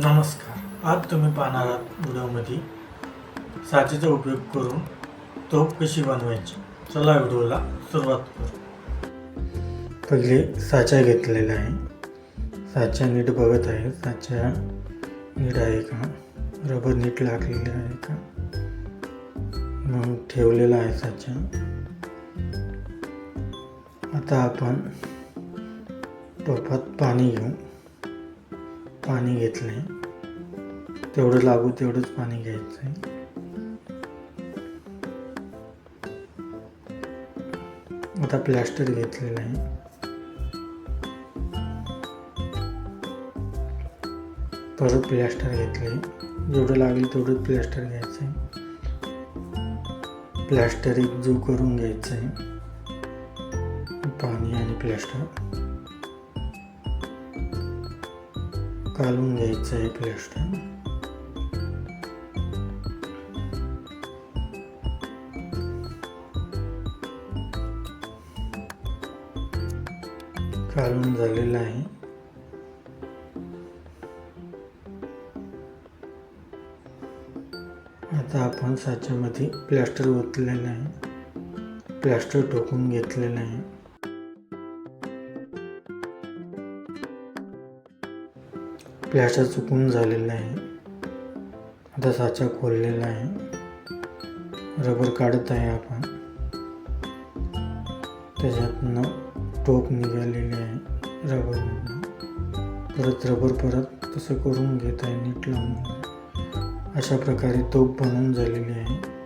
नमस्कार. आज तुम्ही पाहणार आहात व्हिडिओमध्ये साचेचा उपयोग करून तोफ कशी बनवायची. चला व्हिडिओला सुरुवात करू. पहिले साचा घेतलेला आहे. साचा नीट बघत आहे. साचा नीट आहे का, रबर नीट लागलेले आहे का, मग ठेवलेला आहे साचा. आता आपण टोपात पाणी घेऊ. पाणी घेतले, तेवढं लागू तेवढंच पाणी घ्यायचं आहे. आता प्लॅस्टर घेतलेलं आहे. परत प्लॅस्टर घेतले, जेवढं लागेल तेवढंच प्लॅस्टर घ्यायचं आहे. प्लॅस्टर एक जीव करून घ्यायचं आहे, पाणी आणि प्लॅस्टर काढून घ्यायचं आहे. प्लॅस्टर काढून झालेलं आहे. आता आपण साच्यामध्ये प्लॅस्टर ओतलेलं आहे. प्लॅस्टर ठोकून घेतलेलं आहे. प्लॅस्टर चुकून झालेलं आहे. आता साचा खोललेला आहे. रबर काढत आहे आपण. त्याच्यातनं टोप निघालेली आहे रबरमधून. परत तसं करून घेत आहे नीट लावून. अशा प्रकारे तोप बनवून झालेली आहे.